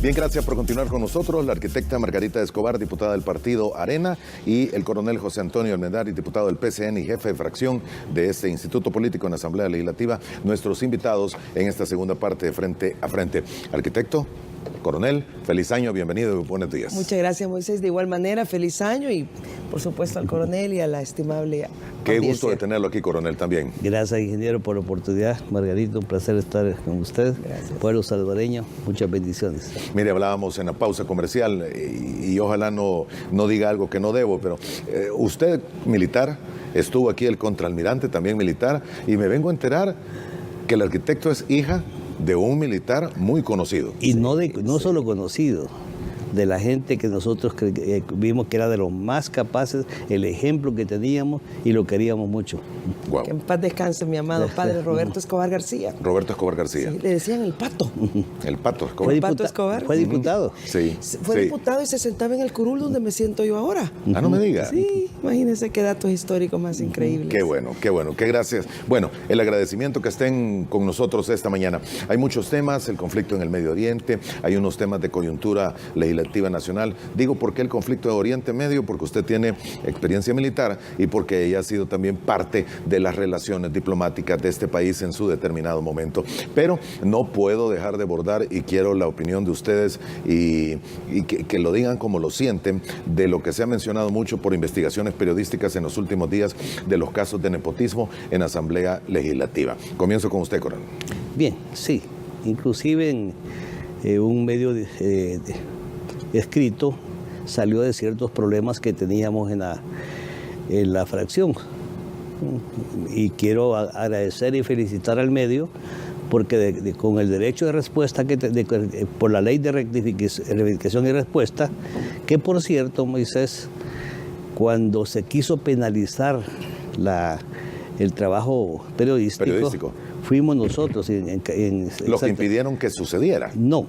Bien, gracias por continuar con nosotros. La arquitecta Margarita Escobar, diputada del partido Arena, y el coronel José Antonio Almendaris, diputado del PCN y jefe de fracción de este instituto político en la Asamblea Legislativa, nuestros invitados en esta segunda parte de Frente a Frente. Arquitecto, coronel, feliz año, bienvenido y buenos días. Muchas gracias, Moisés. De igual manera, feliz año y, por supuesto, al coronel y a la estimable Qué audiencia. gusto de tenerlo aquí, coronel, también. Gracias, ingeniero, por la oportunidad. Margarita, un placer estar con usted. Gracias. Pueblo salvadoreño, muchas bendiciones. Mire, hablábamos en la pausa comercial y ojalá no diga algo que no debo, pero usted, militar, estuvo aquí el contraalmirante, también militar, y me vengo a enterar que el arquitecto es hija de un militar muy conocido. Y no solo conocido, de la gente que nosotros vimos que era de los más capaces, el ejemplo que teníamos y lo queríamos mucho. Wow. Que en paz descanse mi amado padre Roberto Escobar García. Roberto Escobar García. Sí, le decían el Pato. El Pato Escobar. ¿El Pato Escobar? Fue diputado. Sí. Fue diputado y se sentaba en el curul donde me siento yo ahora. Ah, no me diga. Sí, imagínense qué datos históricos más increíbles. Qué bueno, qué gracias. Bueno, el agradecimiento que estén con nosotros esta mañana. Hay muchos temas, el conflicto en el Medio Oriente, hay unos temas de coyuntura legislativa nacional. Digo, ¿por qué el conflicto de Oriente Medio? Porque usted tiene experiencia militar y porque ella ha sido también parte de las relaciones diplomáticas de este país en su determinado momento. Pero no puedo dejar de abordar, y quiero la opinión de ustedes y que lo digan como lo sienten, de lo que se ha mencionado mucho por investigaciones periodísticas en los últimos días de los casos de nepotismo en Asamblea Legislativa. Comienzo con usted, coronel. Bien, sí. Inclusive en un medio escrito salió de ciertos problemas que teníamos en la fracción. Y quiero agradecer y felicitar al medio porque con el derecho de respuesta por la ley de rectificación y respuesta, que por cierto, Moisés, cuando se quiso penalizar el trabajo periodístico, fuimos nosotros. Los que impidieron que sucediera. No,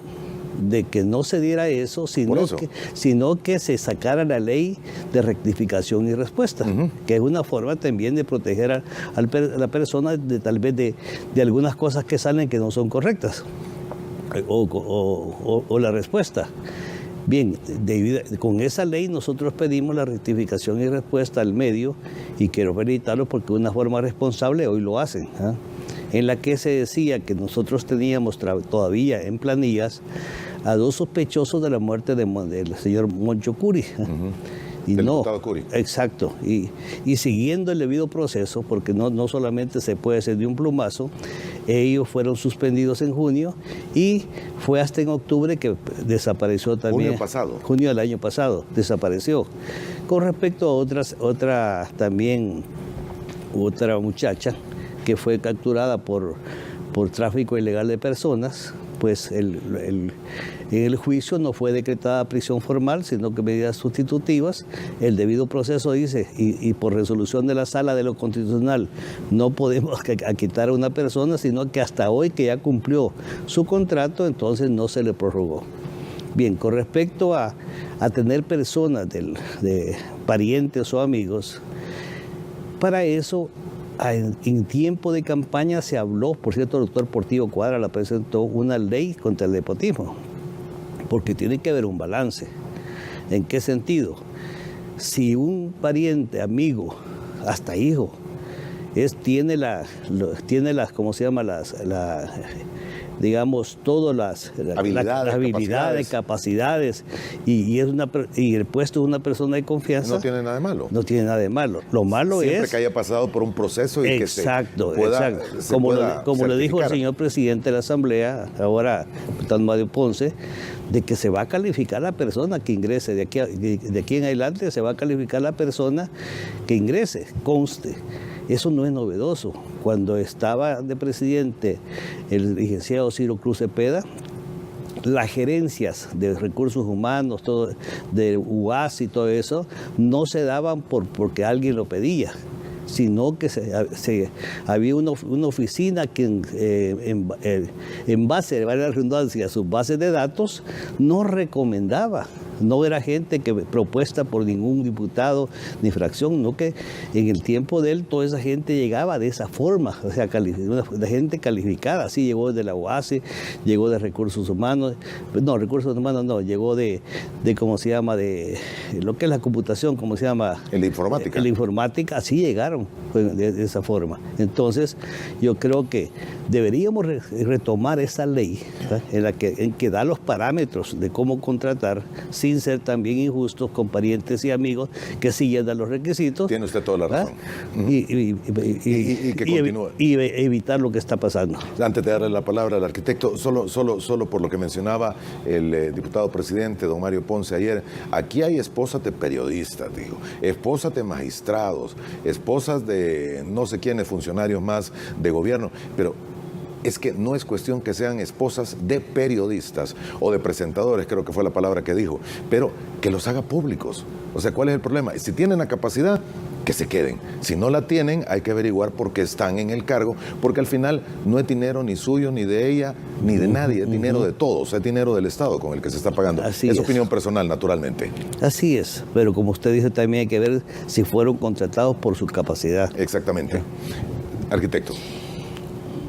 de que no se diera eso, sino que se sacara la ley de rectificación y respuesta, que es una forma también de proteger a la persona tal vez de algunas cosas que salen que no son correctas, o la respuesta. Bien, con esa ley nosotros pedimos la rectificación y respuesta al medio, y quiero felicitarlo porque de una forma responsable hoy lo hacen, en la que se decía que nosotros teníamos todavía en planillas a 2 sospechosos de la muerte del señor Moncho Curi. Y del no, diputado Curi. Exacto, y siguiendo el debido proceso, porque no solamente se puede hacer de un plumazo, ellos fueron suspendidos en junio y fue hasta en octubre que desapareció también. Junio pasado. Junio del año pasado, desapareció. Con respecto a otra muchacha que fue capturada por tráfico ilegal de personas, pues en el juicio no fue decretada prisión formal, sino que medidas sustitutivas. El debido proceso dice, y por resolución de la Sala de lo Constitucional, no podemos quitar a una persona, sino que hasta hoy que ya cumplió su contrato, entonces no se le prorrogó. Bien, con respecto a tener personas de parientes o amigos, para eso, en tiempo de campaña se habló, por cierto, el doctor Portillo Cuadra la presentó, una ley contra el nepotismo, porque tiene que haber un balance. ¿En qué sentido? Si un pariente, amigo, hasta hijo, tiene las, ¿cómo se llama? Digamos, todas las habilidades, capacidades, y el puesto de una persona de confianza. No tiene nada de malo. No tiene nada de malo. Lo malo siempre es... que haya pasado por un proceso y exacto, que como le dijo el señor presidente de la Asamblea, ahora diputado Mario Ponce, de que se va a calificar la persona que ingrese. De aquí en adelante se va a calificar la persona que ingrese, conste. Eso no es novedoso. Cuando estaba de presidente el licenciado Ciro Cruz Cepeda, las gerencias de recursos humanos, todo, de UAS y todo eso, no se daban porque alguien lo pedía, sino que había una oficina que en base, de la redundancia, a sus bases de datos, nos recomendaba No era gente que propuesta por ningún diputado ni fracción, no, que en el tiempo de él toda esa gente llegaba de esa forma, o sea, una gente calificada, así llegó de la UASI, llegó de recursos humanos, llegó de ¿cómo se llama? De lo que es la computación, ¿cómo se llama? En la informática. En la informática, así llegaron de esa forma. Entonces, yo creo que deberíamos retomar esa ley, ¿verdad? en que da los parámetros de cómo contratar sin ser también injustos con parientes y amigos que sí llenan los requisitos. Tiene usted toda la razón. Y que continúe. Y evitar lo que está pasando. Antes de darle la palabra al arquitecto, solo por lo que mencionaba el diputado presidente, don Mario Ponce, ayer, aquí hay esposas de periodistas, digo, esposas de magistrados, esposas de no sé quiénes, funcionarios más de gobierno, pero es que no es cuestión que sean esposas de periodistas o de presentadores, creo que fue la palabra que dijo, pero que los haga públicos. O sea, ¿cuál es el problema? Si tienen la capacidad, que se queden. Si no la tienen, hay que averiguar por qué están en el cargo, porque al final no es dinero ni suyo, ni de ella, ni de nadie, es dinero de todos, es dinero del Estado con el que se está pagando. Así es opinión personal, naturalmente. Así es, pero como usted dice, también hay que ver si fueron contratados por su capacidad. Exactamente. Arquitecto.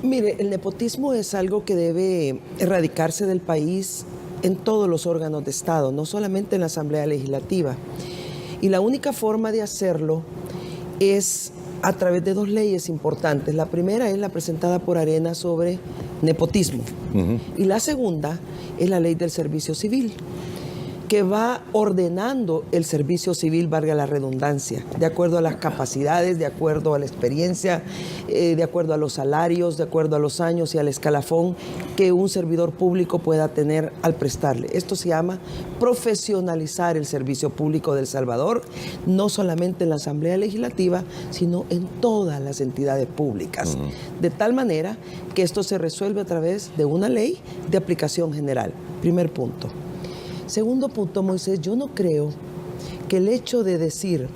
Mire, el nepotismo es algo que debe erradicarse del país en todos los órganos de Estado, no solamente en la Asamblea Legislativa. Y la única forma de hacerlo es a través de dos leyes importantes. La primera es la presentada por Arena sobre nepotismo. Y la segunda es la ley del servicio civil, que va ordenando el servicio civil, valga la redundancia, de acuerdo a las capacidades, de acuerdo a la experiencia, de acuerdo a los salarios, de acuerdo a los años y al escalafón que un servidor público pueda tener al prestarle. Esto se llama profesionalizar el servicio público de El Salvador, no solamente en la Asamblea Legislativa, sino en todas las entidades públicas. De tal manera que esto se resuelve a través de una ley de aplicación general. Primer punto. Segundo punto, Moisés, yo no creo que el hecho de decir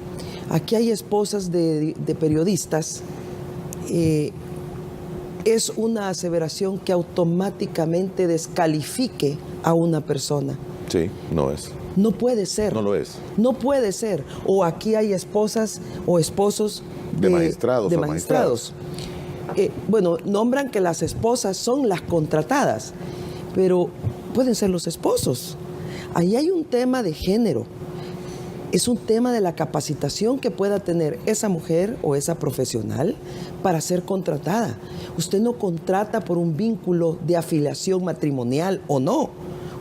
aquí hay esposas de periodistas es una aseveración que automáticamente descalifique a una persona. Sí, no es. No puede ser. No lo es. No puede ser. O aquí hay esposas o esposos de magistrados. De magistrados. Bueno, nombran que las esposas son las contratadas, pero pueden ser los esposos. Ahí hay un tema de género, es un tema de la capacitación que pueda tener esa mujer o esa profesional para ser contratada. Usted no contrata por un vínculo de afiliación matrimonial o no,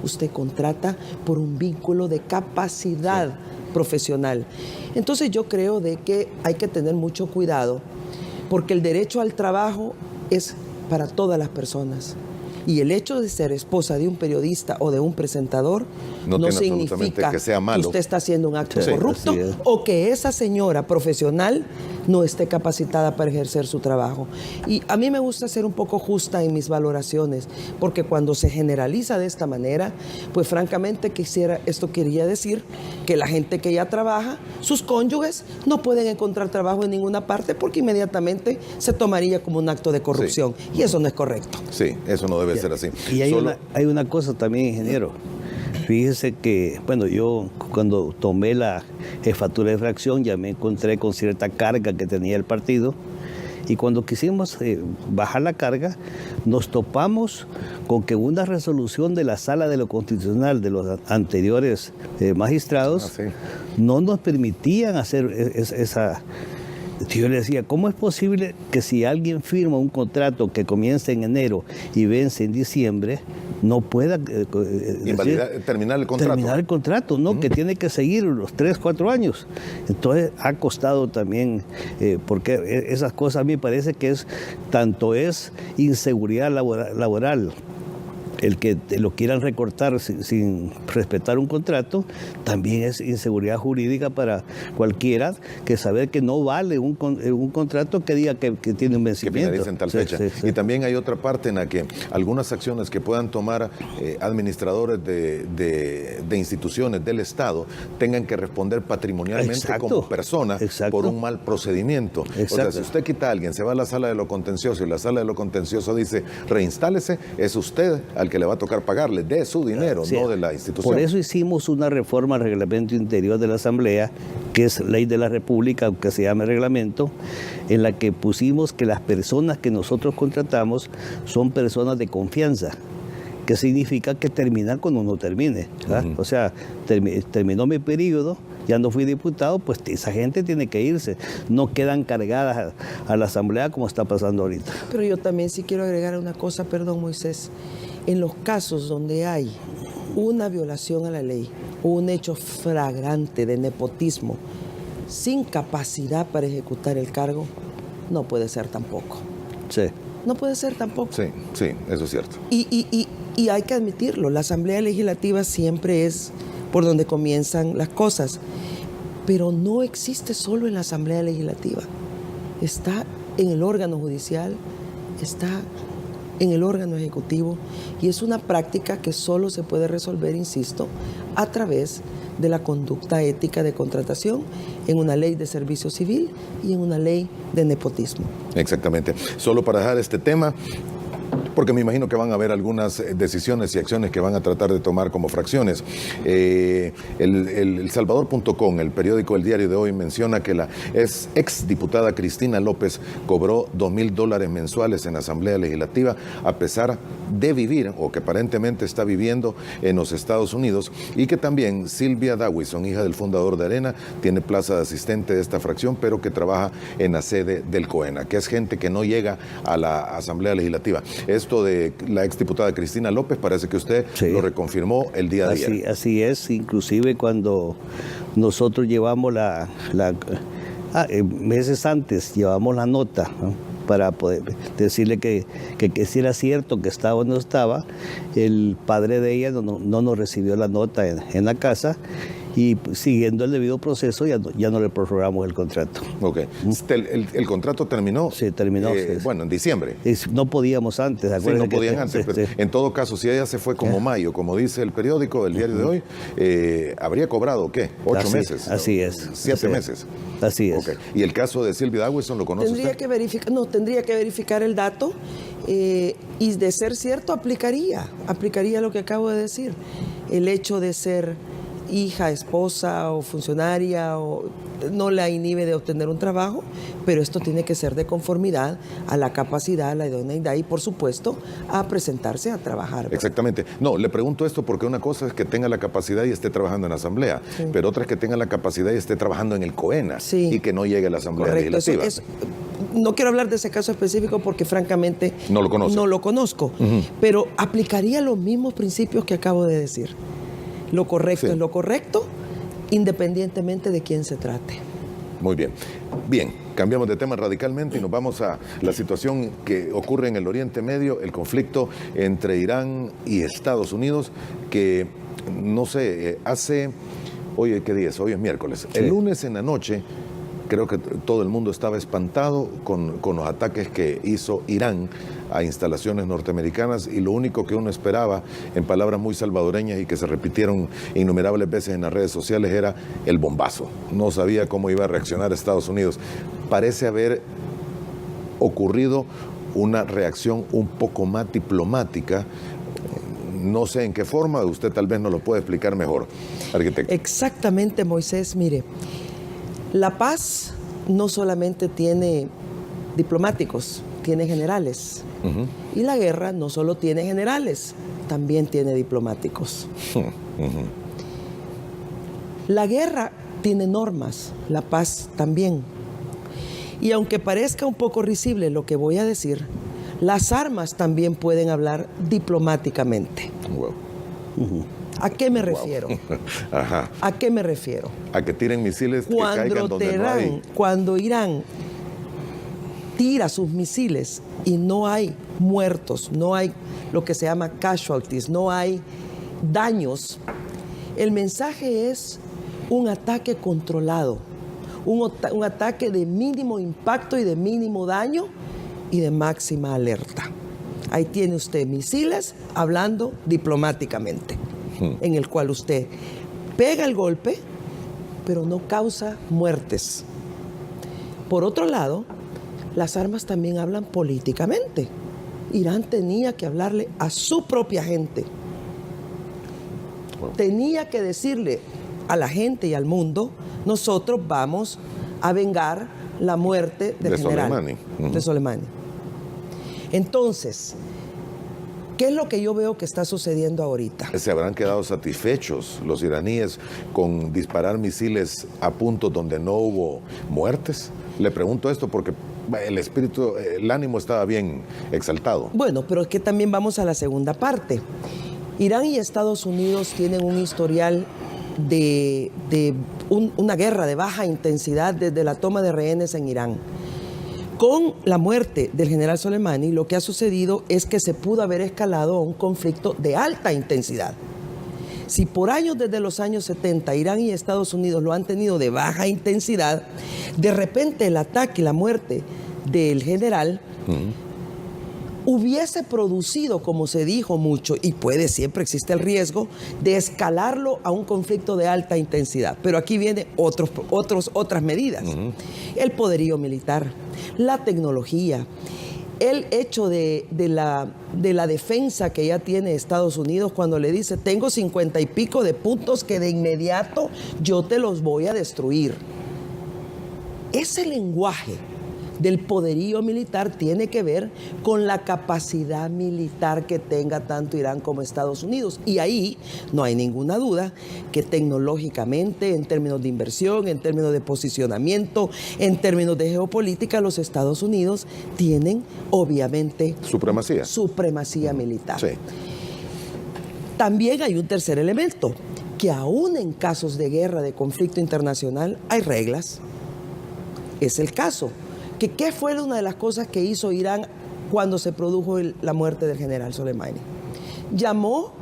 usted contrata por un vínculo de capacidad profesional. Entonces yo creo de que hay que tener mucho cuidado, porque el derecho al trabajo es para todas las personas. Y el hecho de ser esposa de un periodista o de un presentador no significa que sea malo, que usted está haciendo un acto corrupto o que esa señora profesional no esté capacitada para ejercer su trabajo. Y a mí me gusta ser un poco justa en mis valoraciones, porque cuando se generaliza de esta manera, pues francamente esto quería decir que la gente que ya trabaja, sus cónyuges, no pueden encontrar trabajo en ninguna parte porque inmediatamente se tomaría como un acto de corrupción. Y eso no es correcto. Sí, eso no debe ser así. Y hay una cosa también, ingeniero. Fíjese que, bueno, yo cuando tomé la jefatura de fracción ya me encontré con cierta carga que tenía el partido, y cuando quisimos bajar la carga, nos topamos con que una resolución de la Sala de lo Constitucional de los anteriores magistrados no nos permitían hacer esa... Yo le decía, ¿cómo es posible que si alguien firma un contrato que comienza en enero y vence en diciembre, no pueda terminar el contrato? Terminar el contrato, ¿no? Que tiene que seguir los 3, 4 años. Entonces ha costado también, porque esas cosas a mí me parece que tanto es inseguridad laboral, el que lo quieran recortar sin respetar un contrato, también es inseguridad jurídica para cualquiera, que saber que no vale un contrato que diga que tiene un vencimiento. Que finalice en tal fecha. Y también hay otra parte en la que algunas acciones que puedan tomar administradores de instituciones del Estado tengan que responder patrimonialmente como persona por un mal procedimiento. O sea, si usted quita a alguien, se va a la sala de lo contencioso y la sala de lo contencioso dice, reinstálese, es usted al que le va a tocar pagarle de su dinero, Sí. no de la institución. Por eso hicimos una reforma al reglamento interior de la Asamblea, que es ley de la República, aunque se llame reglamento, en la que pusimos que las personas que nosotros contratamos son personas de confianza, que significa que terminan cuando uno termine, ¿verdad? O sea, terminó mi periodo, ya no fui diputado, pues esa gente tiene que irse. No quedan cargadas a la Asamblea como está pasando ahorita. Pero yo también sí quiero agregar una cosa, perdón, Moisés. En los casos donde hay una violación a la ley o un hecho flagrante de nepotismo sin capacidad para ejecutar el cargo, no puede ser tampoco. Sí. No puede ser tampoco. Sí, sí, eso es cierto. Y hay que admitirlo, la Asamblea Legislativa siempre es por donde comienzan las cosas, pero no existe solo en la Asamblea Legislativa. Está en el órgano judicial, está en el órgano ejecutivo, y es una práctica que solo se puede resolver, insisto, a través de la conducta ética de contratación en una ley de servicio civil y en una ley de nepotismo. Exactamente. Solo para dejar este tema, porque me imagino que van a haber algunas decisiones y acciones que van a tratar de tomar como fracciones. El Salvador.com, el periódico El Diario de Hoy, menciona que la ex diputada Cristina López cobró $2,000 mensuales en la Asamblea Legislativa a pesar de vivir, o que aparentemente está viviendo, en los Estados Unidos, y que también Silvia Dawison, hija del fundador de Arena, tiene plaza de asistente de esta fracción, pero que trabaja en la sede del COENA, que es gente que no llega a la Asamblea Legislativa. Esto de la exdiputada Cristina López parece que usted lo reconfirmó el día de ayer. Así es, inclusive cuando nosotros llevamos meses antes llevamos la nota, ¿no?, para poder decirle que si era cierto que estaba o no estaba. El padre de ella no nos recibió la nota en la casa, y siguiendo el debido proceso ya no le prorrogamos el contrato. Ok. ¿El contrato terminó? Sí, terminó. Bueno, en diciembre. No podíamos antes. Sí, no podían antes, pero en todo caso, si ella se fue como mayo, como dice el periódico, el Diario de Hoy, habría cobrado, ¿qué? 8 meses. Así es. 7 meses. Así es. Okay. ¿Y el caso de Silvia Dawison lo conoce usted? Tendría que verificar el dato, y de ser cierto aplicaría lo que acabo de decir. El hecho de ser hija, esposa o funcionaria no la inhibe de obtener un trabajo, pero esto tiene que ser de conformidad a la capacidad, a la idoneidad y, por supuesto, a presentarse a trabajar, ¿verdad? Exactamente. No, le pregunto esto porque una cosa es que tenga la capacidad y esté trabajando en la Asamblea, pero otra es que tenga la capacidad y esté trabajando en el COENA y que no llegue a la Asamblea Legislativa. No quiero hablar de ese caso específico porque, francamente, no lo conozco, pero aplicaría los mismos principios que acabo de decir. Lo correcto es lo correcto, independientemente de quién se trate. Muy bien. Bien, cambiamos de tema radicalmente y nos vamos a la situación que ocurre en el Oriente Medio, el conflicto entre Irán y Estados Unidos, que, no sé, hoy, ¿qué día es? Hoy es miércoles. Sí. El lunes en la noche, creo que todo el mundo estaba espantado con los ataques que hizo Irán a instalaciones norteamericanas, y lo único que uno esperaba, en palabras muy salvadoreñas y que se repitieron innumerables veces en las redes sociales, era el bombazo. No sabía cómo iba a reaccionar Estados Unidos. Parece haber ocurrido una reacción un poco más diplomática. No sé en qué forma, usted tal vez nos lo puede explicar mejor, arquitecto. Exactamente, Moisés. Mire, la paz no solamente tiene diplomáticos, tiene generales. Y la guerra no solo tiene generales, también tiene diplomáticos. La guerra tiene normas, la paz también. Y aunque parezca un poco risible lo que voy a decir, las armas también pueden hablar diplomáticamente. Wow. ¿A qué me refiero? Ajá. ¿A qué me refiero? A que tiren misiles que caigan donde no hay. Cuando Irán tira sus misiles y no hay muertos, no hay lo que se llama casualties, no hay daños, el mensaje es un ataque controlado, un ataque de mínimo impacto y de mínimo daño y de máxima alerta. Ahí tiene usted misiles hablando diplomáticamente, en el cual usted pega el golpe, pero no causa muertes. Por otro lado, las armas también hablan políticamente. Irán tenía que hablarle a su propia gente. Tenía que decirle a la gente y al mundo, nosotros vamos a vengar la muerte del general Soleimani. De Soleimani. Entonces, ¿qué es lo que yo veo que está sucediendo ahorita? ¿Se habrán quedado satisfechos los iraníes con disparar misiles a puntos donde no hubo muertes? Le pregunto esto porque el espíritu, el ánimo estaba bien exaltado. Bueno, pero es que también vamos a la segunda parte. Irán y Estados Unidos tienen un historial de una guerra de baja intensidad desde la toma de rehenes en Irán. Con la muerte del general Soleimani, lo que ha sucedido es que se pudo haber escalado a un conflicto de alta intensidad. Si por años, desde los años 70, Irán y Estados Unidos lo han tenido de baja intensidad, de repente el ataque y la muerte del general hubiese producido, como se dijo mucho, y siempre existe el riesgo, de escalarlo a un conflicto de alta intensidad. Pero aquí vienen otras medidas. El poderío militar, la tecnología, el hecho de la defensa que ya tiene Estados Unidos cuando le dice, tengo 50 y pico de puntos que de inmediato yo te los voy a destruir. Ese lenguaje del poderío militar tiene que ver con la capacidad militar que tenga tanto Irán como Estados Unidos. Y ahí no hay ninguna duda que tecnológicamente, en términos de inversión, en términos de posicionamiento, en términos de geopolítica, los Estados Unidos tienen obviamente supremacía militar. Sí. También hay un tercer elemento, que aún en casos de guerra, de conflicto internacional, hay reglas. Es el caso. ¿Qué fue una de las cosas que hizo Irán cuando se produjo la muerte del general Soleimani? Llamó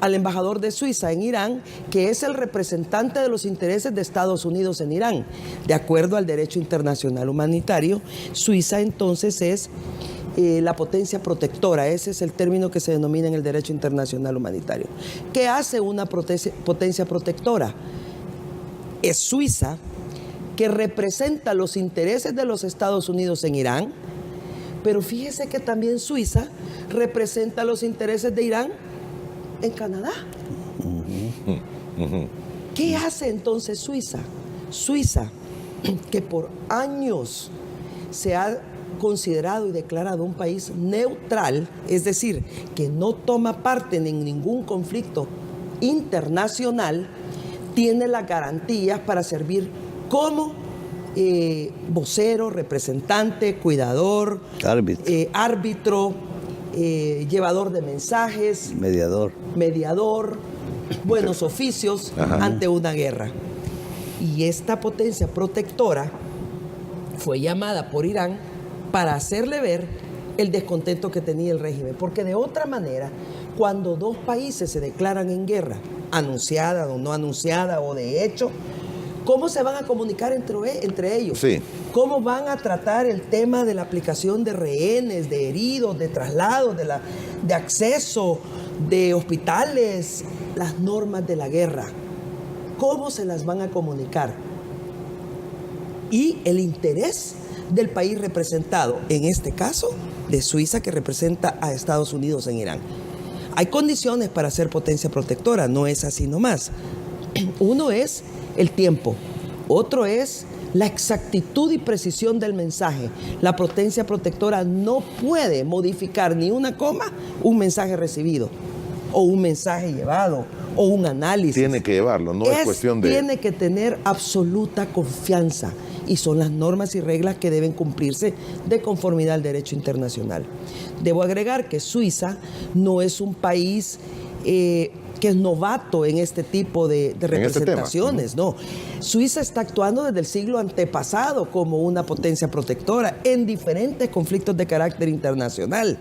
al embajador de Suiza en Irán, que es el representante de los intereses de Estados Unidos en Irán. De acuerdo al derecho internacional humanitario, Suiza entonces es la potencia protectora. Ese es el término que se denomina en el derecho internacional humanitario. ¿Qué hace una potencia protectora? Es Suiza, que representa los intereses de los Estados Unidos en Irán, pero fíjese que también Suiza representa los intereses de Irán en Canadá. ¿Qué hace entonces Suiza? Suiza, que por años se ha considerado y declarado un país neutral, es decir, que no toma parte en ningún conflicto internacional, tiene las garantías para servir como vocero, representante, cuidador, árbitro, llevador de mensajes, mediador, buenos oficios ante una guerra. Y esta potencia protectora fue llamada por Irán para hacerle ver el descontento que tenía el régimen, porque de otra manera, cuando dos países se declaran en guerra, anunciada o no anunciada o de hecho, ¿cómo se van a comunicar entre ellos? Sí. ¿Cómo van a tratar el tema de la aplicación de rehenes, de heridos, de traslados, de acceso, de hospitales, las normas de la guerra? ¿Cómo se las van a comunicar? Y el interés del país representado, en este caso de Suiza, que representa a Estados Unidos en Irán. Hay condiciones para ser potencia protectora, no es así nomás. Uno es el tiempo, otro es la exactitud y precisión del mensaje. La potencia protectora no puede modificar ni una coma un mensaje recibido, o un mensaje llevado, o un análisis. Tiene que llevarlo, no es cuestión de... Tiene que tener absoluta confianza, y son las normas y reglas que deben cumplirse de conformidad al derecho internacional. Debo agregar que Suiza no es un país que es novato en este tipo de representaciones, no. Suiza está actuando desde el siglo antepasado como una potencia protectora en diferentes conflictos de carácter internacional.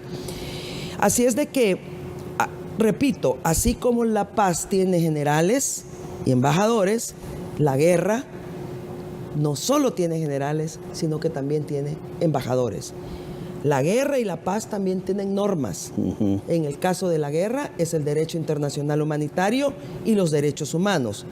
Así es de que, repito, así como la paz tiene generales y embajadores, la guerra no solo tiene generales, sino que también tiene embajadores. La guerra y la paz también tienen normas. En el caso de la guerra es el derecho internacional humanitario y los derechos humanos.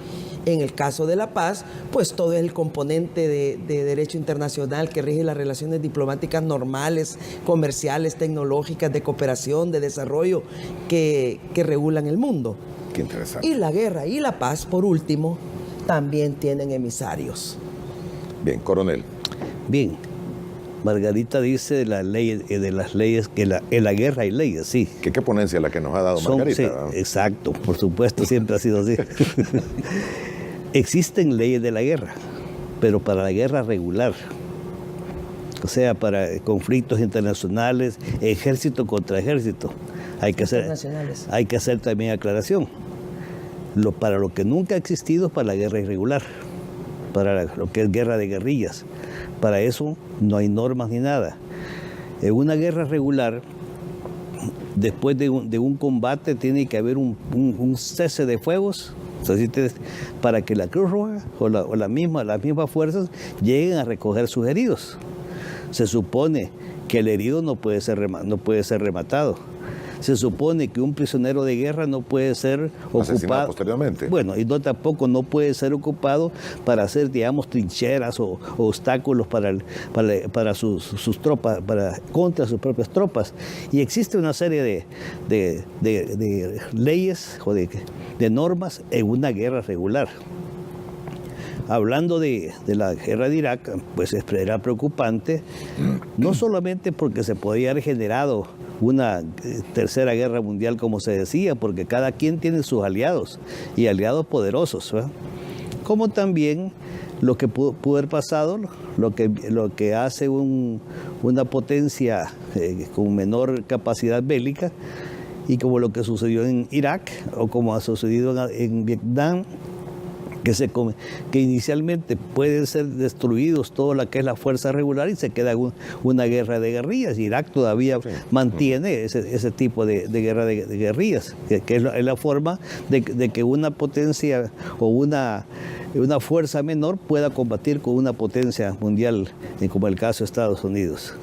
En el caso de la paz, pues todo el componente de derecho internacional que rige las relaciones diplomáticas normales, comerciales, tecnológicas, de cooperación, de desarrollo, que regulan el mundo. Qué interesante. Y la guerra y la paz, por último, también tienen emisarios. Bien, coronel. Bien, Margarita dice de las leyes, que en la guerra hay leyes, sí. ¿Qué ponencia la que nos ha dado Margarita? Sí, exacto, por supuesto, siempre ha sido así. Existen leyes de la guerra, pero para la guerra regular. O sea, para conflictos internacionales, ejército contra ejército. Hay que hacer también aclaración. Para lo que nunca ha existido es para la guerra irregular, para lo que es guerra de guerrillas. Para eso no hay normas ni nada. En una guerra regular, después de un combate, tiene que haber un cese de fuegos, para que la Cruz Roja o las mismas fuerzas lleguen a recoger sus heridos. Se supone que el herido no puede ser rematado. Se supone que un prisionero de guerra no puede ser ocupado posteriormente. Bueno, y tampoco no puede ser ocupado para hacer, digamos, trincheras o obstáculos para sus tropas, contra sus propias tropas. Y existe una serie de leyes o de normas en una guerra regular. Hablando de la guerra de Irak, pues era preocupante, no solamente porque se podía haber generado una tercera guerra mundial, como se decía, porque cada quien tiene sus aliados y aliados poderosos, ¿verdad? Como también lo que pudo haber pasado, lo que hace una potencia con menor capacidad bélica, y como lo que sucedió en Irak o como ha sucedido en Vietnam, que inicialmente pueden ser destruidos todo lo que es la fuerza regular y se queda una guerra de guerrillas. Irak todavía mantiene ese tipo de guerra de guerrillas, que es la forma de que una potencia o una fuerza menor pueda combatir con una potencia mundial, como el caso de Estados Unidos.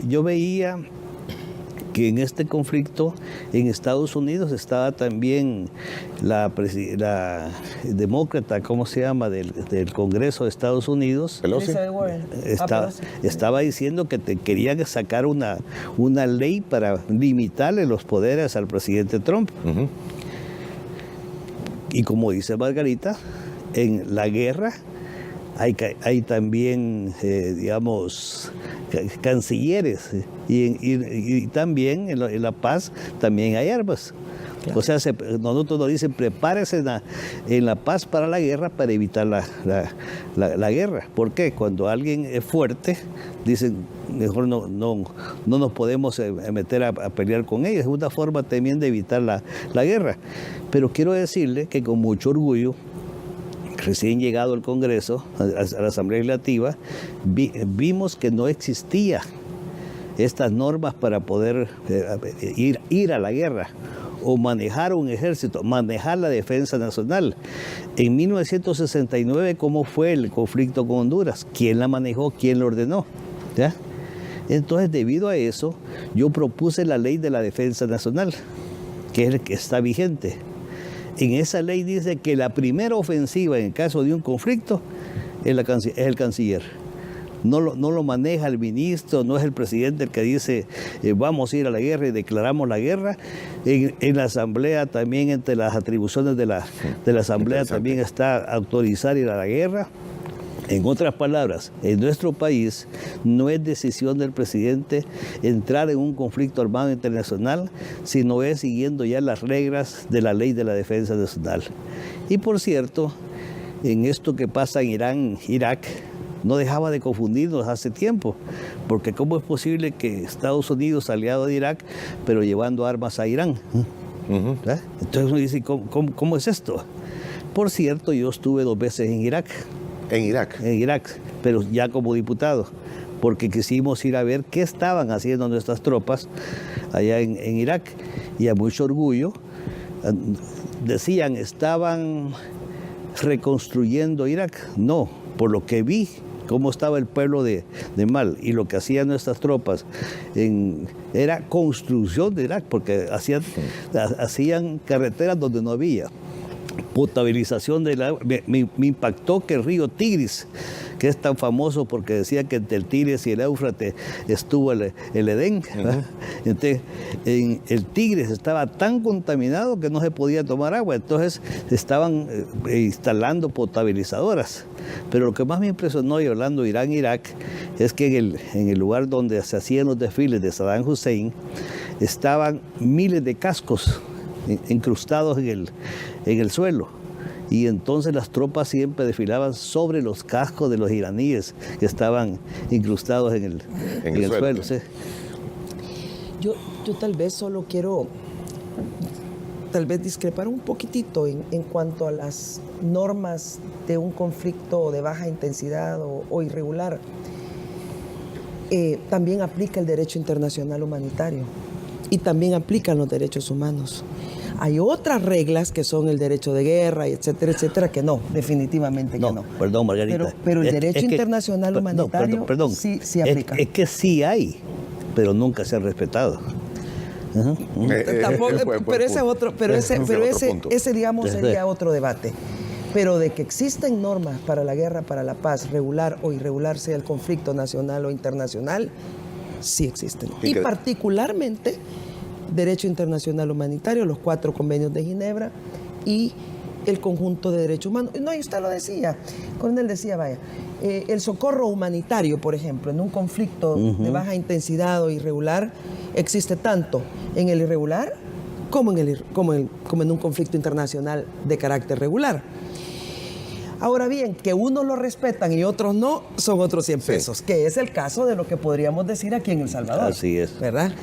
Yo veía que en este conflicto en Estados Unidos estaba también la demócrata, ¿cómo se llama?, del Congreso de Estados Unidos. Pelosi. Estaba diciendo que querían sacar una ley para limitarle los poderes al presidente Trump. Uh-huh. Y como dice Margarita, en la guerra hay también, digamos, cancilleres, y también en la paz también hay armas. Claro. O sea, nosotros nos dicen, prepárese en la paz para la guerra, para evitar la guerra. ¿Por qué? Cuando alguien es fuerte, dicen, mejor no nos podemos meter a pelear con ellos. Es una forma también de evitar la guerra. Pero quiero decirle que con mucho orgullo, recién llegado al Congreso, a la Asamblea Legislativa, vimos que no existía estas normas para poder ir a la guerra o manejar un ejército, manejar la defensa nacional. En 1969, ¿cómo fue el conflicto con Honduras? ¿Quién la manejó? ¿Quién lo ordenó? ¿Ya? Entonces, debido a eso, yo propuse la ley de la defensa nacional, que es el que está vigente. En esa ley dice que la primera ofensiva en caso de un conflicto es el canciller. No lo maneja el ministro, no es el presidente el que dice vamos a ir a la guerra y declaramos la guerra. En la Asamblea también, entre las atribuciones de la Asamblea también está autorizar ir a la guerra. En otras palabras, en nuestro país no es decisión del presidente entrar en un conflicto armado internacional, sino es siguiendo ya las reglas de la ley de la defensa nacional. Y por cierto, en esto que pasa en Irán, Irak, no dejaba de confundirnos hace tiempo, porque ¿cómo es posible que Estados Unidos, aliado de Irak, pero llevando armas a Irán? Uh-huh. Entonces uno dice, ¿cómo es esto? Por cierto, yo estuve 2 veces en Irak. ¿En Irak? En Irak, pero ya como diputado, porque quisimos ir a ver qué estaban haciendo nuestras tropas allá en Irak. Y a mucho orgullo, decían, estaban reconstruyendo Irak. No, por lo que vi cómo estaba el pueblo de mal, y lo que hacían nuestras tropas era construcción de Irak, porque hacían carreteras donde no había potabilización del agua. Me impactó que el río Tigris, que es tan famoso porque decía que entre el Tigris y el Éufrates estuvo el Edén, ¿verdad? Entonces, el Tigris estaba tan contaminado que no se podía tomar agua, entonces estaban instalando potabilizadoras. Pero lo que más me impresionó, y hablando de Irán, Irak, es que en el lugar donde se hacían los desfiles de Saddam Hussein, estaban miles de cascos incrustados en el suelo, y entonces las tropas siempre desfilaban sobre los cascos de los iraníes que estaban incrustados en el suelo. ¿Sí? Yo tal vez solo quiero discrepar un poquitito en cuanto a las normas de un conflicto de baja intensidad o irregular. También aplica el derecho internacional humanitario y también aplican los derechos humanos. Hay otras reglas que son el derecho de guerra, y etcétera, etcétera, que no, definitivamente que no. Perdón, Margarita. Pero el derecho internacional humanitario sí aplica. Es que sí hay, pero nunca se ha respetado. Pero ese digamos sería otro debate. Pero de que existen normas para la guerra, para la paz, regular o irregular, sea el conflicto nacional o internacional, sí existen. Y particularmente derecho internacional humanitario, los 4 convenios de Ginebra y el conjunto de derechos humanos. No, y usted lo decía, Coronel decía, vaya, el socorro humanitario, por ejemplo, en un conflicto de baja intensidad o irregular, existe tanto en el irregular como en un conflicto internacional de carácter regular. Ahora bien, que unos lo respetan y otros no, son otros 100 pesos, que es el caso de lo que podríamos decir aquí en El Salvador. Así es. ¿Verdad?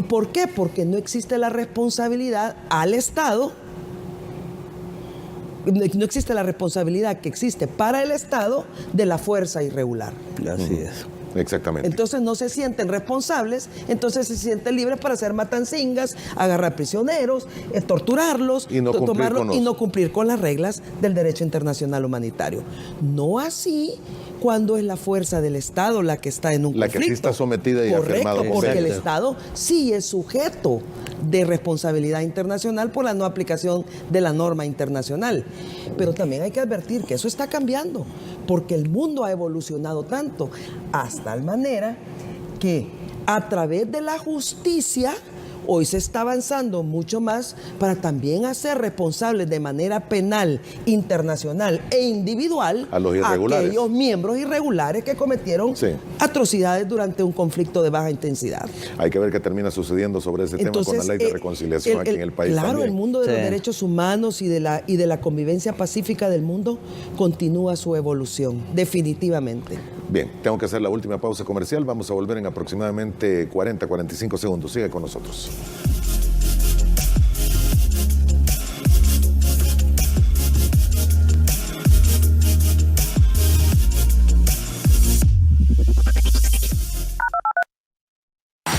¿Por qué? Porque no existe la responsabilidad al Estado, no existe la responsabilidad que existe para el Estado de la fuerza irregular. Así es. Exactamente. Entonces no se sienten responsables, entonces se sienten libres para hacer matancingas, agarrar prisioneros, torturarlos y no cumplir con las reglas del derecho internacional humanitario. No así cuando es la fuerza del Estado la que está en un conflicto. La que sí está sometida y afirmada. Correcto, porque el Estado sí es sujeto de responsabilidad internacional por la no aplicación de la norma internacional. Pero también hay que advertir que eso está cambiando, porque el mundo ha evolucionado tanto, hasta tal manera que a través de la justicia hoy se está avanzando mucho más para también hacer responsables de manera penal, internacional e individual a los irregulares, aquellos miembros irregulares que cometieron atrocidades durante un conflicto de baja intensidad. Hay que ver qué termina sucediendo sobre ese tema con la ley de reconciliación aquí en el país. Claro, también. El mundo de los derechos humanos y de la convivencia pacífica del mundo continúa su evolución, definitivamente. Bien, tengo que hacer la última pausa comercial. Vamos a volver en aproximadamente 40-45 segundos. Sigue con nosotros.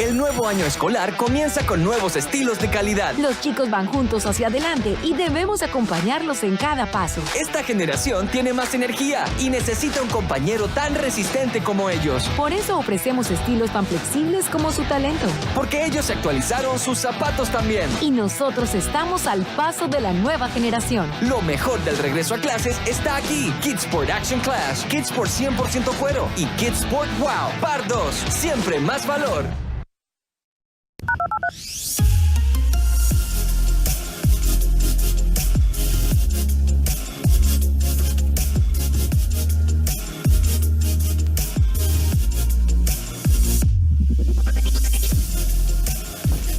El nuevo año escolar comienza con nuevos estilos de calidad. Los chicos van juntos hacia adelante y debemos acompañarlos en cada paso. Esta generación tiene más energía y necesita un compañero tan resistente como ellos. Por eso ofrecemos estilos tan flexibles como su talento. Porque ellos actualizaron sus zapatos también. Y nosotros estamos al paso de la nueva generación. Lo mejor del regreso a clases está aquí. Kidsport Action Clash, Kidsport 100% cuero y Kidsport Wow. Par 2, siempre más valor.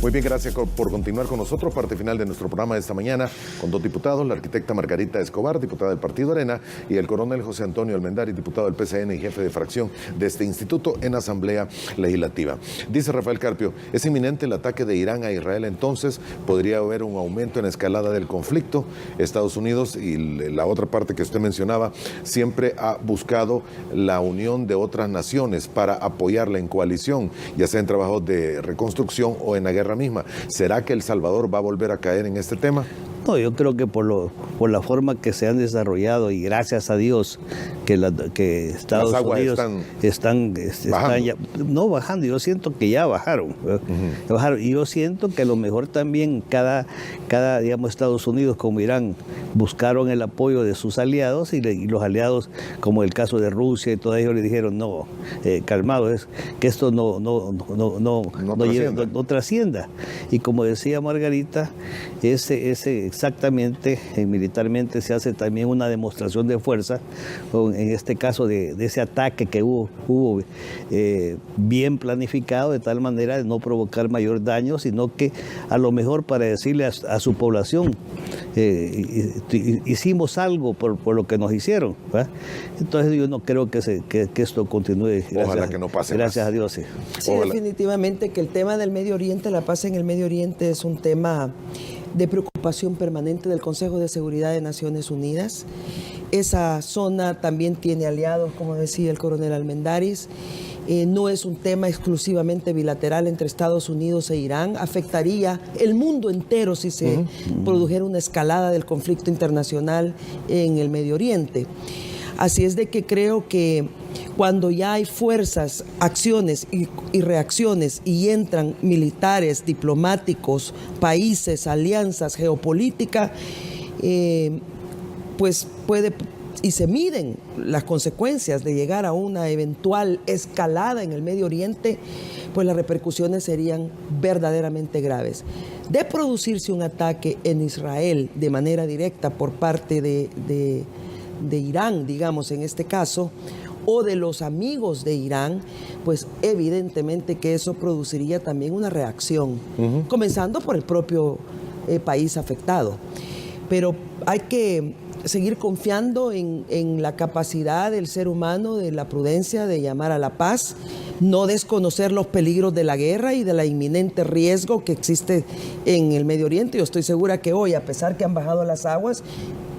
Muy bien, gracias por continuar con nosotros. Parte final de nuestro programa de esta mañana con 2 diputados, la arquitecta Margarita Escobar, diputada del Partido Arena, y el coronel José Antonio Almendari, diputado del PCN y jefe de fracción de este instituto en Asamblea Legislativa. Dice Rafael Carpio, ¿es inminente el ataque de Irán a Israel? Entonces, ¿podría haber un aumento en la escalada del conflicto? Estados Unidos, y la otra parte que usted mencionaba, siempre ha buscado la unión de otras naciones para apoyarla en coalición, ya sea en trabajos de reconstrucción o en la guerra misma. ¿Será que El Salvador va a volver a caer en este tema? No, yo creo que por la forma que se han desarrollado y gracias a Dios que Estados Unidos están ya, no bajando, yo siento que ya bajaron, bajaron, y yo siento que a lo mejor también cada digamos Estados Unidos como Irán buscaron el apoyo de sus aliados y los aliados como el caso de Rusia y todos ellos le dijeron no, calmado, es que esto no trascienda. Y como decía Margarita, exactamente militarmente se hace también una demostración de fuerza, en este caso de ese ataque que hubo bien planificado de tal manera de no provocar mayor daño, sino que a lo mejor para decirle a su población hicimos algo por lo que nos hicieron, ¿verdad? Entonces yo no creo que esto continúe. Ojalá que no pase gracias más. A Dios, sí. Sí, definitivamente que el tema del Medio Oriente, la paz en el Medio Oriente es un tema de preocupación permanente del Consejo de Seguridad de Naciones Unidas. Esa zona también tiene aliados, como decía el coronel Almendaris. No es un tema exclusivamente bilateral entre Estados Unidos e Irán. Afectaría el mundo entero si se produjera una escalada del conflicto internacional en el Medio Oriente. Así es de que creo que cuando ya hay fuerzas, acciones y reacciones y entran militares, diplomáticos, países, alianzas, geopolítica, pues puede y se miden las consecuencias de llegar a una eventual escalada en el Medio Oriente, pues las repercusiones serían verdaderamente graves. De producirse un ataque en Israel de manera directa por parte de Irán, digamos en este caso, o de los amigos de Irán, pues evidentemente que eso produciría también una reacción, comenzando por el propio país afectado. Pero hay que seguir confiando en la capacidad del ser humano, de la prudencia, de llamar a la paz, no desconocer los peligros de la guerra y de la inminente riesgo que existe en el Medio Oriente. Yo estoy segura que hoy, a pesar que han bajado las aguas,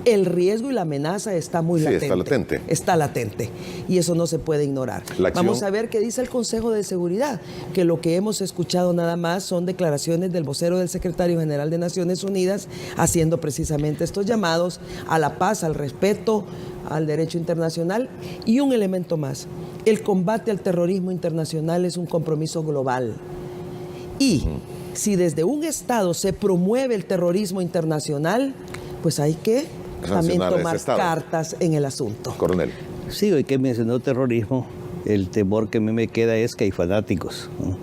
el riesgo y la amenaza está muy latente. Está latente. Está latente. Y eso no se puede ignorar. Vamos a ver qué dice el Consejo de Seguridad, que lo que hemos escuchado nada más son declaraciones del vocero del Secretario General de Naciones Unidas, haciendo precisamente estos llamados a la paz, al respeto, al derecho internacional. Y un elemento más, el combate al terrorismo internacional es un compromiso global. Y si desde un Estado se promueve el terrorismo internacional, pues hay que también tomar cartas en el asunto. Coronel. Sí, hoy que mencionó terrorismo, el temor que a mí me queda es que hay fanáticos, ¿no?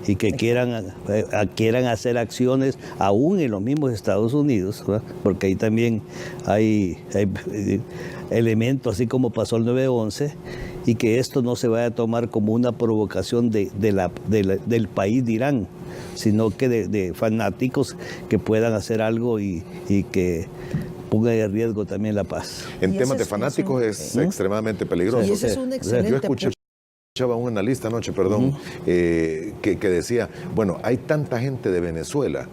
Y que quieran hacer acciones aún en los mismos Estados Unidos, ¿verdad? Porque ahí también hay elementos, así como pasó el 9/11, y que esto no se vaya a tomar como una provocación del país de Irán, sino que de fanáticos que puedan hacer algo y que ponga en riesgo también la paz. En temas de fanáticos es extremadamente peligroso. Y ese es un excelente. Yo escuchaba a un analista anoche, que decía, bueno, hay tanta gente de Venezuela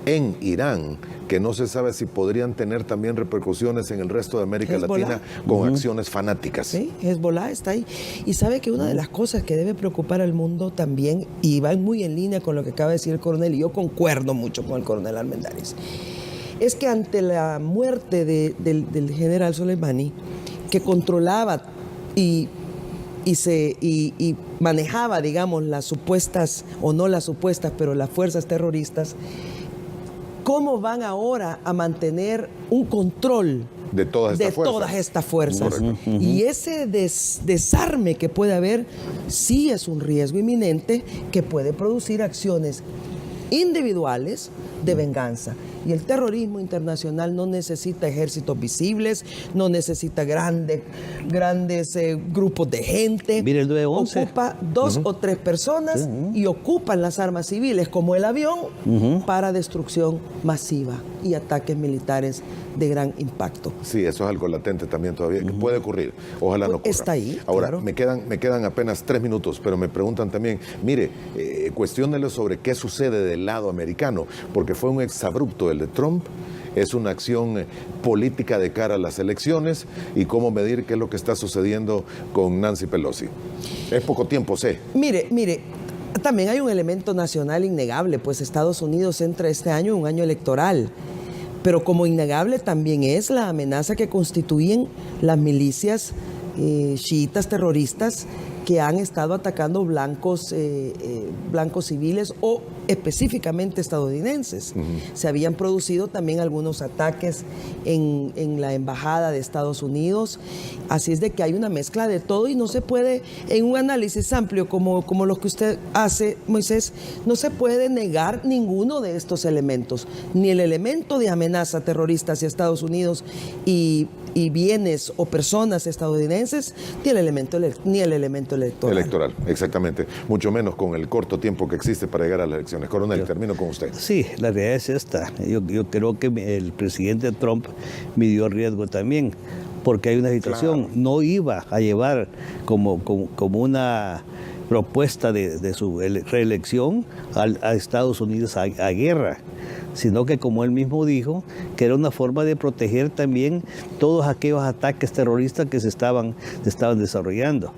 en Irán que no se sabe si podrían tener también repercusiones en el resto de América Latina con acciones fanáticas. Sí, Hezbollah está ahí. Y sabe que una de las cosas que debe preocupar al mundo también, y va muy en línea con lo que acaba de decir el coronel, y yo concuerdo mucho con el coronel Almendaris, es que ante la muerte del general Soleimani, que controlaba y manejaba, digamos, las supuestas, o no las supuestas, pero las fuerzas terroristas, ¿cómo van ahora a mantener un control de todas estas fuerzas? Y ese desarme que puede haber sí es un riesgo inminente que puede producir acciones individuales de venganza. Y el terrorismo internacional no necesita ejércitos visibles, no necesita grandes grupos de gente. Mire el 9/11. Ocupa 2 o 3 personas y ocupan las armas civiles como el avión para destrucción masiva y ataques militares de gran impacto. Sí, eso es algo latente también todavía, que puede ocurrir. Ojalá no ocurra. Está ahí. Ahora, claro. me quedan apenas 3 minutos, pero me preguntan también, mire, cuestiónele sobre qué sucede del lado americano, porque fue un exabrupto el de Trump, es una acción política de cara a las elecciones y cómo medir qué es lo que está sucediendo con Nancy Pelosi. Es poco tiempo, sé. Mire, también hay un elemento nacional innegable, pues Estados Unidos entra este año en un año electoral. Pero como innegable también es la amenaza que constituyen las milicias chiitas terroristas que han estado atacando blancos civiles o específicamente estadounidenses. Se habían producido también algunos ataques en la embajada de Estados Unidos, así es de que hay una mezcla de todo y no se puede, en un análisis amplio como lo que usted hace, Moisés, no se puede negar ninguno de estos elementos, ni el elemento de amenaza terrorista hacia Estados Unidos y bienes o personas estadounidenses, ni el elemento electoral. Electoral, exactamente. Mucho menos con el corto tiempo que existe para llegar a las elecciones. Coronel, termino con usted. Sí, la realidad es esta. Yo creo que el presidente Trump midió riesgo también, porque hay una situación. Claro. No iba a llevar como una propuesta de su reelección a Estados Unidos a guerra, sino que, como él mismo dijo, que era una forma de proteger también todos aquellos ataques terroristas que se estaban desarrollando.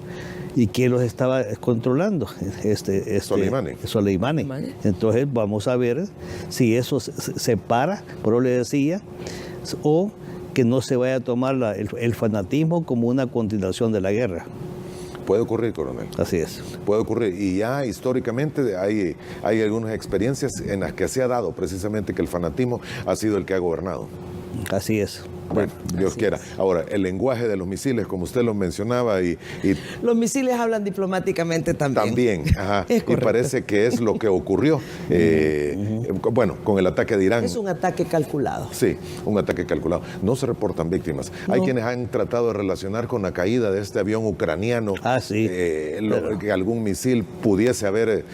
¿Y quién los estaba controlando? Soleimani. Entonces vamos a ver si eso se para, por lo que decía, o que no se vaya a tomar el fanatismo como una continuación de la guerra. Puede ocurrir, coronel. Así es. Puede ocurrir. Y ya históricamente hay algunas experiencias en las que se ha dado precisamente que el fanatismo ha sido el que ha gobernado. Así es. Bueno, Dios quiera. Ahora, el lenguaje de los misiles, como usted lo mencionaba, y los misiles hablan diplomáticamente también. También, ajá. Y parece que es lo que ocurrió, bueno, con el ataque de Irán. Es un ataque calculado. Sí, un ataque calculado. No se reportan víctimas. No. Hay quienes han tratado de relacionar con la caída de este avión ucraniano, sí. Que algún misil pudiese haber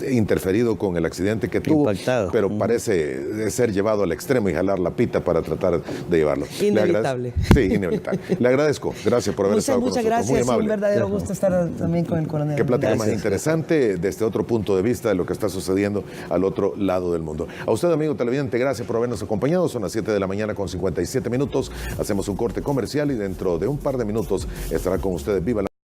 interferido con el accidente que tuvo, pero parece ser llevado al extremo y jalar la pita para tratar de llevarlo. Inevitable. Sí, inevitable. Le agradezco. Gracias por haber estado con nosotros. Muchas gracias. Muy amable. Un verdadero gusto estar también con el coronel. Qué plática más interesante desde otro punto de vista de lo que está sucediendo al otro lado del mundo. A usted, amigo televidente, gracias por habernos acompañado. Son las 7 de la mañana con 57 minutos. Hacemos un corte comercial y dentro de un par de minutos estará con ustedes Viva la